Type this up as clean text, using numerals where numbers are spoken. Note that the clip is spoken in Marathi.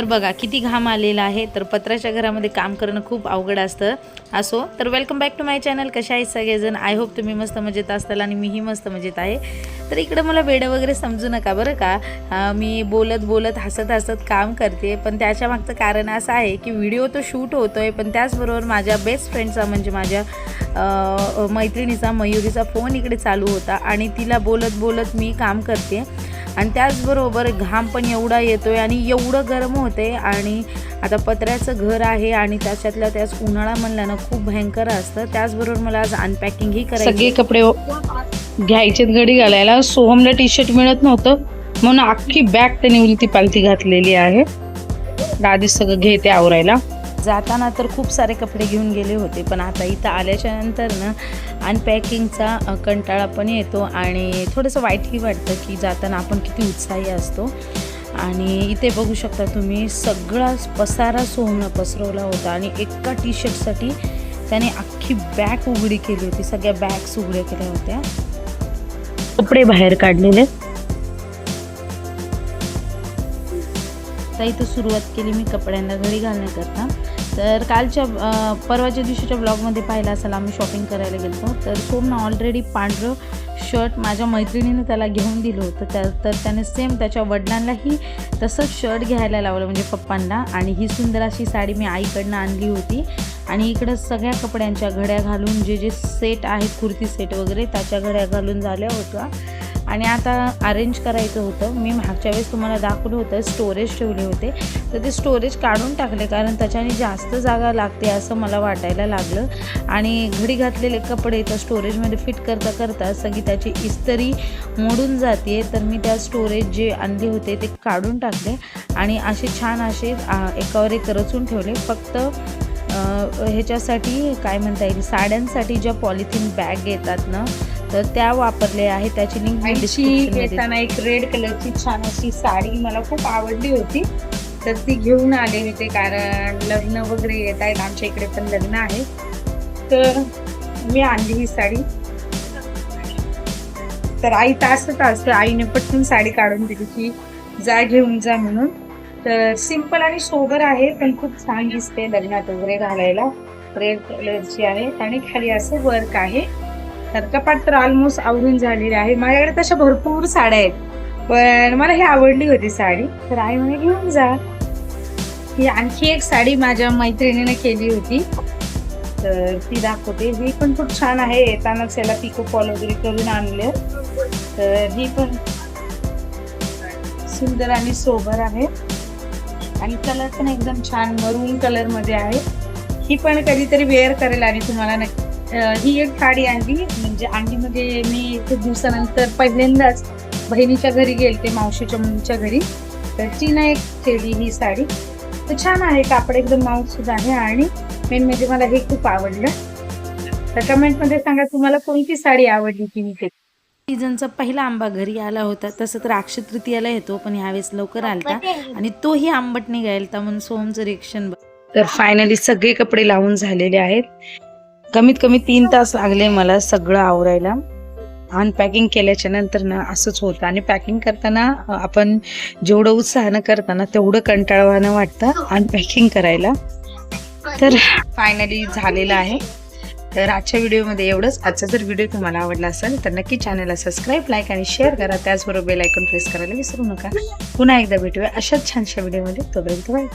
तर बघा किती घाम आलेला आहे. तर पत्र्याच्या घरामध्ये काम करणं खूप अवघड असतं. असो तर welcome back to my channel. कशा आहेत सगळेजण? आय होप तुम्ही मस्त मजेत असताल आणि मीही मस्त मजेत आहे. तर इकडे मला वेडं वगैरे समजू नका बरं का. मी बोलत हसत काम करते, पण त्याच्या मागचं कारण असं आहे की व्हिडिओ तो शूट होतोय, पण त्याचबरोबर माझ्या बेस्ट फ्रेंडचा म्हणजे माझ्या मैत्रिणीचा मयुरीचा फोन इकडे चालू होता आणि तिला बोलत मी काम करते आणि त्याचबरोबर घाम पण एवढा येतोय आणि एवढं गरम होते. आणि आता पत्र्याचं घर आहे आणि त्याच्यातल्या त्याच उन्हाळा म्हणलं ना खूप भयंकर असतं. त्याचबरोबर मला आज अनपॅकिंगही करायची. सगळे कपडे घ्यायचेत घडी घालायला. सोहमला टी शर्ट मिळत नव्हतं म्हणून अख्खी बॅग त्याने उलती पालती घातलेली आहे. आधीच सगळं घेते आवरायला. जाताना तर खूप सारे कपडे घेऊन गेले होते, पण आता इथं आल्याच्या नंतर ना अनपॅकिंगचा कंटाळा पण येतो आणि थोडंसं वाईटही वाटतं की जाताना आपण किती उत्साही असतो. आणि इथे बघू शकता तुम्ही सगळा पसारा सोहमनं पसरवला होता आणि एका टी शर्टसाठी त्याने अख्खी बॅग उघडी केली होती. सगळ्या बॅग्स उघड्या केल्या होत्या. कपडे बाहेर काढलेले. तर इथं सुरुवात केली मी कपड्यांना घडी घालण्याकरता. तर कालच्या परवाच्या दिवशीच्या ब्लॉगमध्ये पाहिलं असेल आम्ही शॉपिंग करायला गेलो. तर सोमनं ऑलरेडी पांढरं शर्ट माझ्या मैत्रिणीने त्याला घेऊन दिलं होतं. तर त्याने सेम त्याच्या वडिलांनाही तसंच शर्ट घ्यायला लावलं म्हणजे पप्पांना. आणि ही सुंदर अशी साडी मी आईकडनं आणली होती. आणि इकडं सगळ्या कपड्यांच्या घड्या घालून जे सेट आहेत कुर्ती सेट वगैरे त्याच्या घड्या घालून झाल्या होत्या. आणि आता अरेंज करायचं होतं. मी मागच्या वेळेस तुम्हाला दाखवलं होतं स्टोरेज ठेवले होते, तर ते स्टोरेज काढून टाकले कारण त्याच्याने जास्त जागा लागते असं मला वाटायला लागलं. आणि घडी घातलेले कपडे तर स्टोरेजमध्ये फिट करता सगळी त्याची इस्त्री मोडून जाते. तर मी त्या स्टोरेज जे आणले होते ते काढून टाकले आणि असे छान असे एकावर एक रचून ठेवले. फक्त ह्याच्यासाठी काय म्हणता येईल, साड्यांसाठी ज्या पॉलिथिन बॅग येतात ना तर त्या वापरल्या आहे. त्याची लिंक मी डिस्क्रिप्शनमध्ये येताना एक रेड कलरची छान अशी साडी मला खूप आवडली होती, तर ती घेऊन आले होते कारण लग्न वगैरे येत आहेत. आमच्या इकडे पण लग्न आहे, तर मी आणली ही साडी. तर आई तासच असतं, आईने पटकन साडी काढून दिली की जा घेऊन जा म्हणून. तर सिंपल आणि सोबर आहे पण खूप छान दिसते लग्नात वगैरे घालायला. रेड कलरची आहे आणि खाली असं वर्क आहे. तर कपाट तर ऑलमोस्ट आवरून झालेली आहे. माझ्याकडे तशा भरपूर साड्या आहेत, पण मला ही आवडली होती साडी, तर आई म्हणे घेऊन जा. ही आणखी एक साडी माझ्या मैत्रिणीने केली होती, तर ती दाखवते. ही पण खूप छान आहे. येतानाच याला पिको फॉल वगैरे करून आणले. तर ही पण सुंदर आणि सोबर आहे आणि कलर पण एकदम छान मरून कलर मध्ये आहे. ही पण कधीतरी वेअर करेल आणि तुम्हाला नक्की. ही एक साडी आणली म्हणजे मी खूप दिवसानंतर पहिल्यांदाच बहिणीच्या घरी गेलते, मावशीच्या मुलीच्या घरी, तर तिनं एक केली ही साडी. तर छान आहे, कापड एकदम मऊ सुद्धा आहे आणि मेन म्हणजे मला हे खूप आवडलं. तर कमेंटमध्ये सांगा तुम्हाला कोणती साडी आवडली की मी ते. सीझनचा पहिला आंबा घरी आला होता. तसं तर अक्षय तृतीयाला येतो, पण यावेळेस लवकर आलता आणि तोही आंबट निघायला म्हणून सोमचं रिएक्शन. तर फायनली सगळे कपडे लावून झालेले आहेत. कमीत कमी 3 तास लागले मला सगळं आवरायला. अनपॅकिंग केल्याच्या नंतर ना असंच होतं. आणि पॅकिंग करताना आपण जेवढं उत्साहानं करताना तेवढं कंटाळवाणं वाटतं अनपॅकिंग करायला. तर फायनली झालेलं आहे. तर आजच्या व्हिडिओमध्ये एवढंच. आजचा जर व्हिडिओ तुम्हाला आवडला असेल तर नक्की चॅनलला सबस्क्राईब, लाईक आणि शेअर करा. त्याचबरोबर बेल आयकॉन प्रेस करायला विसरू नका. पुन्हा एकदा भेटूया अशाच छानशा व्हिडिओमध्ये. तोपर्यंत बाय.